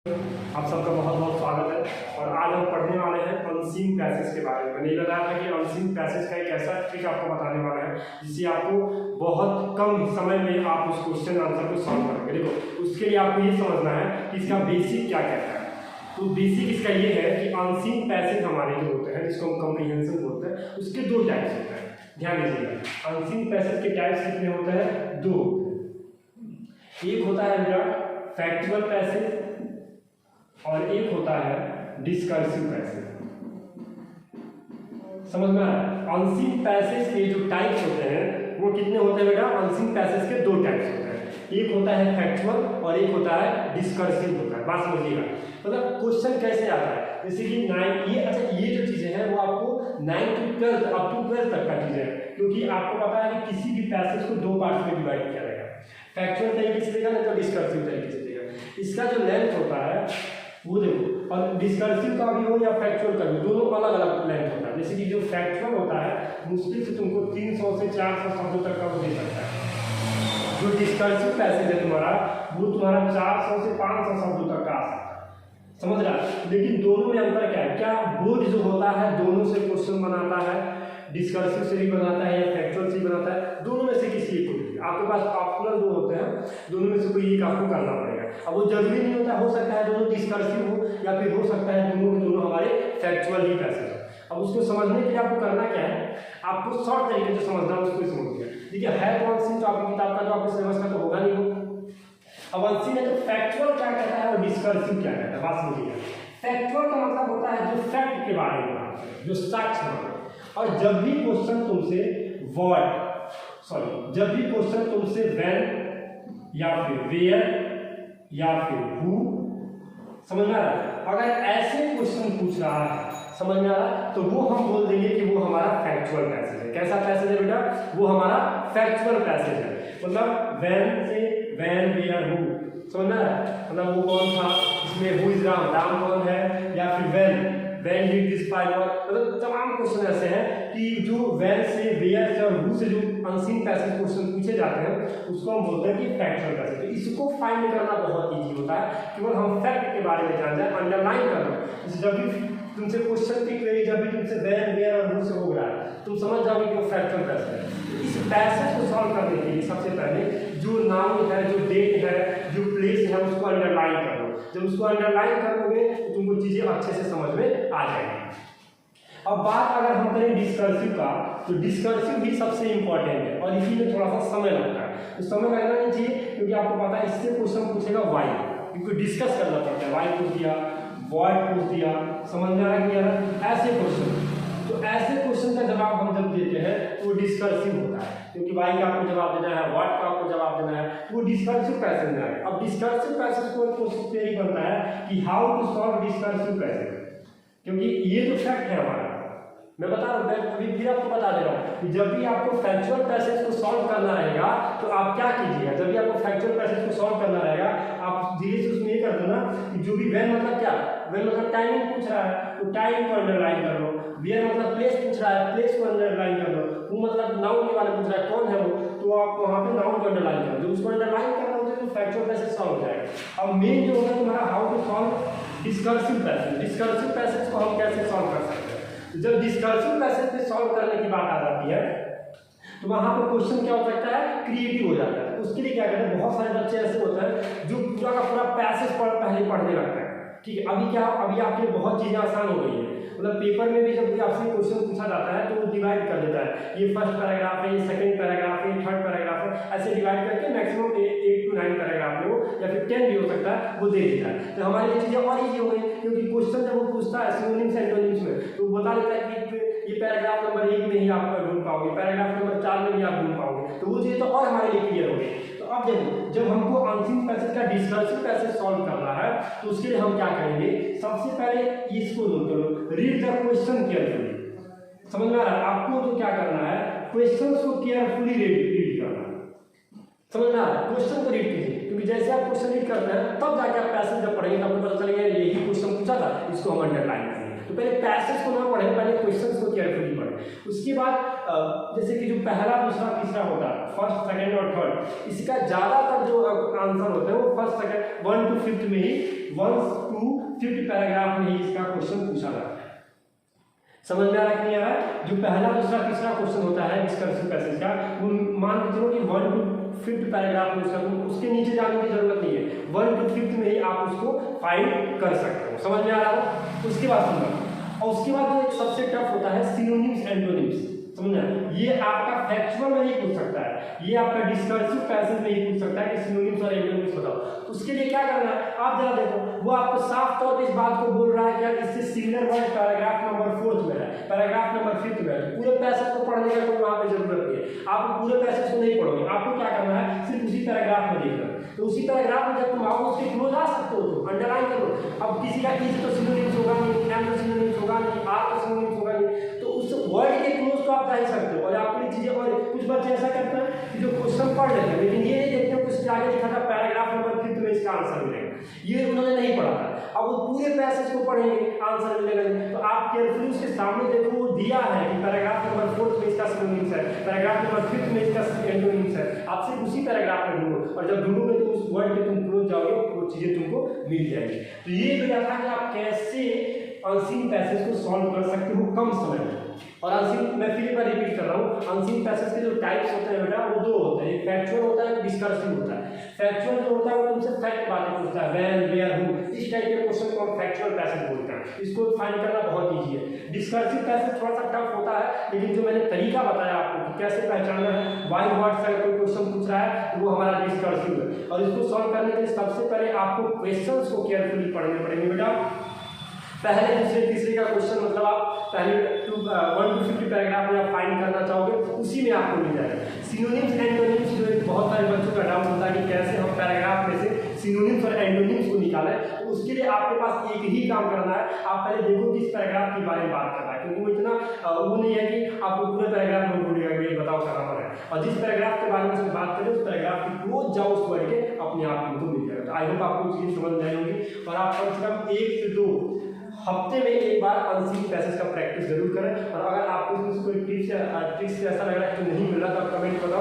आप सबका बहुत बहुत स्वागत है। और आज हम पढ़ने वाले हैं अनसीन पैसेज के बारे में। मैंने ये बताया था कि अनसीन पैसेज का एक ऐसा ट्रिक आपको बताने वाला है जिससे आपको बहुत कम समय में आप उस क्वेश्चन आंसर को सॉल्व करोगे। देखो, उसके लिए आपको ये समझना है कि इसका बेसिक क्या कहता है। तो बेसिक इसका ये है कि अनसीन पैसेज हमारे जो होते हैं, जिसको हम कॉम्प्रिहेंशन बोलते हैं, उसके दो टाइप्स होते हैं। ध्यान दीजिएगा, अनसीन पैसेज के टाइप्स कितने होते हैं? दो। एक होता है मेरा फैक्चुअल पैसेज और एक होता है डिस्कर्सिव पैसेज। समझ में आया? अनसीन पैसेज के जो टाइप्स होते हैं वो कितने होते हैं बेटा? अनसीन पैसेज के दो टाइप्स होते हैं, एक होता है फैक्चुअल और एक होता है डिस्कर्सिव होता है। बात समझिएगा, मतलब क्वेश्चन कैसे आता है, जैसे कि ये जो चीजें हैं वो आपको 9 to 12 अप टू 12 तक का चीजें है, क्योंकि आपको पता है कि किसी भी पैसेज को दो पार्ट में डिवाइड किया जाएगा। फैक्चुअल तरीके से देगा, नहीं तो डिस्कर्सिव तरीके से देगा। इसका जो लेंथ होता है वो देखो, और डिस्कर्सिव का भी हो या फैक्चुअल का भी, दोनों अलग अलग लेंथ होता है। जैसे कि जो फैक्चुअल होता है मुश्किल से तुमको 300 से 400 शब्दों तक का वो दे सकता है। जो डिस्कर्सिव पैसेज है तुम्हारा, वो तुम्हारा 400 से 500 शब्दों तक का आ सकता है। समझ रहा? लेकिन दोनों में अंतर क्या है? क्या बोर्ड जो होता है दोनों से क्वेश्चन बनाता है, डिस्कर्सिव से भी बनाता है या फैक्चुअल से भी बनाता है, दोनों में से किसी एक को। आपके पास ऑप्शनल दो होते हैं, दोनों में से कोई एक आपको करना पड़ेगा। अब वो जरूरी नहीं होता, हो सकता है दोनों डिस्कर्सिव हो या फिर हो सकता है दोनों के दोनों हमारे फैक्चुअल ही पैसेज हो। अब उसको समझने के लिए आपको करना क्या है, आपको शॉर्ट तरीके से समझना है, उसको समझिए। देखिए, है कौन सी, तो आपकी किताब का जो आपको सिलेबस का तो होगा नहीं हो। अब अनसीन है तो फैक्चुअल क्या कहता है और डिस्कर्सिव क्या कहता है, बात समझिएगा। फैक्चुअल का मतलब होता है जो फैक्ट के बारे में बात है, जो साक्ष्य है। और जब भी क्वेश्चन तुमसे जब भी क्वेश्चन तुमसे व्हेन या फिर वेयर या फिर हु, समझ में आ रहा है, अगर ऐसे क्वेश्चन पूछ रहा है, समझ में आ रहा है, तो वो हम बोल देंगे कि वो हमारा फैक्चुअल पैसेज है। कैसा पैसेज है बेटा? वो हमारा फैक्चुअल पैसेज है। मतलब व्हेन से व्हेन वेयर हु, समझ में आ रहा है, मतलब वो कौन था, इसमें हु इज राम, राम कौन है, या फिर when did this file work. मतलब तमाम क्वेश्चन ऐसे हैं कि जो व्हेन से वेयर से और हु से जो अनसीन पैसेज क्वेश्चन पूछे जाते हैं उसको हम बोलते हैं कि फैक्चुअल पैसेज। तो इसको फाइंड करना बहुत इजी होता है, केवल हम फैक्ट के बारे में जान जाए, अंडरलाइन करना। जब भी तुमसे क्वेश्चन की क्वेरी, जब भी तुमसे व्हेन वेयर और हु से हो रहा है, तुम समझ जाओगे कि वो फैक्चुअल पैसेज है। इस पैसेज को सॉल्व करने के लिए सबसे पहले जो नाउन है, जो डेट है, जो प्लेस है, उसको अंडरलाइन कर लो। जब उसको अंडरलाइन कर लोगे तो तुमको चीजें अच्छे से समझ में आ जाएंगी। अब बात अगर हम करें डिस्कर्सिव का, तो डिस्कर्सिव भी सबसे इंपॉर्टेंट है और इसी में थोड़ा सा समय लगता है। तो समय लगना नहीं चाहिए, क्योंकि आपको पता है इससे क्वेश्चन पूछेगा वाई, क्योंकि डिस्कस करना पड़ता है। वाई पूछ दिया, व्हाट पूछ दिया, समझ में आ रहा है? ऐसे क्वेश्चन, तो ऐसे क्वेश्चन का जवाब हम जब देते हैं तो वो डिस्कर्सिव होता है, क्योंकि वाई का आपको जवाब देना है, व्हाट का आपको जवाब देना है, वो डिस्कर्सिव पैसेज में आएगा। अब डिस्कर्सिव पैसेज को क्वेश्चन यही बनता है कि how to solve discursive passage, क्योंकि ये जो फैक्ट है हमारा, मैं बता रहा हूँ, मैं अभी फिर आपको बता दे रहा हूँ कि जब भी आपको फैक्चुअल पैसेज को सॉल्व करना रहेगा तो आप क्या कीजिएगा। जब भी आपको फैक्चुअल पैसेज को सॉल्व करना रहेगा, आप धीरे से उसमें ये कर दो ना कि जो भी व्हेन मतलब क्या, व्हेन मतलब टाइमिंग पूछ रहा है तो टाइम को अंडरलाइन कर लो, वेयर मतलब प्लेस पूछ रहा है, प्लेस को अंडरलाइन कर लो, हु मतलब नाउन के बारे में पूछ रहा है, कौन है वो, तो आप वहाँ पे नाउन को अंडरलाइन कर दो। उसको अंडरलाइन करना होता है तो फैक्चुअल पैसेज सॉल्व हो जाएगा। अब मेन जो होगा तुम्हारा how to solve discursive passage. Discursive passage को हम कैसे सॉल्व कर सकते हैं? जब डिस्कर्सिव पैसेज पे सॉल्व करने की बात आ जाती है तो वहां पर क्वेश्चन क्या हो सकता है? क्रिएटिव हो जाता है। उसके लिए क्या करते हैं, बहुत सारे बच्चे ऐसे होते हैं जो पूरा का पूरा पैसेज पहले पढ़ने लगता है। ठीक है, अभी आपके लिए बहुत चीजें आसान हो गई है। मतलब पेपर में भी जब भी आपसे क्वेश्चन पूछा जाता है तो वो डिवाइड कर देता है, ये फर्स्ट पैराग्राफ है, ये सेकंड पैराग्राफ है, ये थर्ड पैराग्राफ है, ऐसे डिवाइड करके मैक्सिमम 8 to 9 पैराग्राफ में हो या फिर 10 भी हो सकता है, वो दे देता है। तो हमारे लिए चीजें और ईजी हो गई, क्योंकि क्वेश्चन जब वो पूछता है सिनोनिम्स एंटोनिम्स में तो वो बता देता है कि ये पैराग्राफ नंबर 1 में ही आप ढूंढ पाओगे, पैराग्राफ नंबर 4 में भी आप ढूंढ पाओगे, तो वो चीजें तो और हमारे लिए क्लियर हो गई। तो अब देखो, जब हमको अनसीन पैसेज का डिस्कर्सिव पैसेज सॉल्व करना है तो उसके लिए हम क्या करेंगे? सबसे पहले इसको नोट करो, रीड द क्वेश्चन केयरफुली। समझ में आ रहा है? आपको तो क्या करना है, क्वेश्चन को केयरफुली रीड करना है। समझ में आ रहा है? क्वेश्चन को रीड कीजिए, क्योंकि जैसे आप क्वेश्चन रीड करते हैं तब जाके आप पैसेज जब पढ़ेंगे तब पता चलेगा यही क्वेश्चन पूछा था, इसको हम अंडरलाइन करेंगे। तो पहले पैसेज को ना पढ़ें, पहले क्वेश्चंस को केयरफुली पढ़ें। उसके बाद जैसे कि जो पहला दूसरा तीसरा होता है, फर्स्ट सेकंड और थर्ड, इसका ज़्यादातर जो आंसर होता है वो फर्स्ट सेकंड 1 to 5th में ही, 1 to 5th पैराग्राफ में ही इसका क्वेश्चन पूछा जाता है। समझ में आ रहा है कि नहीं आ रहा है? जो पहला दूसरा तीसरा क्वेश्चन होता है डिस्कर्सिव पैसेज का, वो मान के चलो कि 1 to 5th पैराग्राफ में उसका, उसके नीचे जाने की जरूरत नहीं है, 1 to 5th में ही आप उसको फाइंड कर सकते हो। समझ में आ रहा हो? उसके बाद सुनना, और उसके बाद जो एक सबसे टफ होता है सिनोनिम्स एंटोनिम्स। समझना, ये आपका फैक्चुअल में ही पूछ सकता है, ये आपका डिस्कर्सिव पैसेज में ही पूछ सकता है कि सिनोनिम्स और एंटोनिम्स बताओ। तो उसके लिए क्या करना है, आप जरा देखो, वो आपको साफ तौर पे इस बात को बोल रहा है कि इससे सिमिलर वर्ड पैराग्राफ नंबर 4 में है, पैराग्राफ नंबर 5 में है। पूरे पैसेज को पढ़ने का कोई वहां पे जरूरत नहीं है, आप पूरे पैसेज को नहीं पढ़ोगे, आपको क्या करना है, सिर्फ उसी पैराग्राफ में देखना। तो उसी पैराग्राफ में जब तुम आओ उसके क्लोज आ सकते हो, तो अंडरलाइन करो। अब किसी का इज तो सिनोनिम्स होगा नहीं, एम तो सिनोनिम्स होगा नहीं, आर तो सिनोनिम्स होगा नहीं, तो उस वर्ड के क्लोज तो आप जा ही सकते हो। और आपकी चीजें, और कुछ बच्चे ऐसा करते हैं कि जो क्वेश्चन पढ़ लेते हैं लेकिन ये नहीं देखते कुछ आगे लिखा था पैराग्राफ नंबर 5 में इसका आंसर मिलेगा, ये उन्होंने नहीं पढ़ा था। अब वो पूरे पैसेज को पढ़ेंगे, आंसर मिलेगा नहीं। तो आप केयरफुली उसके सामने देखो, वो दिया है कि पैराग्राफ नंबर 4 में इसका सिनोनिम्स है, पैराग्राफ नंबर 5 में इसका एंटोनिम्स है। आप सिर्फ उसी पैराग्राफ में ढूंढो, और जब ढूंढोगे तो उस वर्ड के तुम क्लोज जाओगे, वो चीजें तुमको मिल जाएगी। तो ये बेटा था कि आप कैसे अनसीन पैसेज को सॉल्व कर सकते हो कम समय में। और अनसीन, मैं फिर एक बार रिपीट कर रहा हूँ, अनसीन पैसेज के जो टाइप्स होते हैं बेटा, वो दो होते हैं, एक फैक्चुअल होता है, एक डिस्कर्सिव होता है। फैक्चुअल जो होता है वो तुमसे फैक्ट बातें पूछता है, व्हेन, वेयर, हु, इस टाइप के क्वेश्चन को हम फैक्चुअल पैसेज बोलते हैं। इसको फाइंड करना बहुत ईजी है। डिस्कर्सिव पैसेज थोड़ा सा टफ होता है, लेकिन जो मैंने तरीका बताया आपको कि कैसे पहचानना है, वाई वर्ड से कोई क्वेश्चन पूछ रहा है तो वो हमारा डिस्कर्सिव है। और इसको सॉल्व करने के लिए सबसे पहले आपको क्वेश्चंस को केयरफुली पढ़ने पड़ेंगे बेटा। पहले दूसरे तीसरे का क्वेश्चन मतलब आप पहले 1 to 50 पैराग्राफ में आप फाइंड करना चाहोगे, उसी में आपको मिल जाएगा। सिनोनिम्स एंटोनिम्स जो एक बहुत सारे बच्चों का डाउट होता है कि कैसे हम पैराग्राफ में से सिनोनिम्स और एंटोनिम्स को निकालें, तो उसके लिए आपके पास एक ही काम करना है, आप पहले देखो कि इस पैराग्राफ के बारे में बात कर रहा है, क्योंकि वो इतना वो नहीं है कि आपको पूरे पैराग्राफ में बोलेगा कि बताओ कहाँ पर है। और जिस पैराग्राफ के बारे में उसमें बात करें, उस पैराग्राफ की क्लोज जाओ उस वर्ड के, अपने आप उनको मिल जाएगा। तो आई होप आपको चीज़ समझ में आई होगी, और आप कम से कम 1 से 2 हफ्ते में एक बार अनसीन पैसेज का प्रैक्टिस जरूर करें। और अगर आपको इसमें कोई टिप्स या ट्रिक्स ऐसा लग रहा है कि नहीं मिल रहा, तो आप कमेंट करो।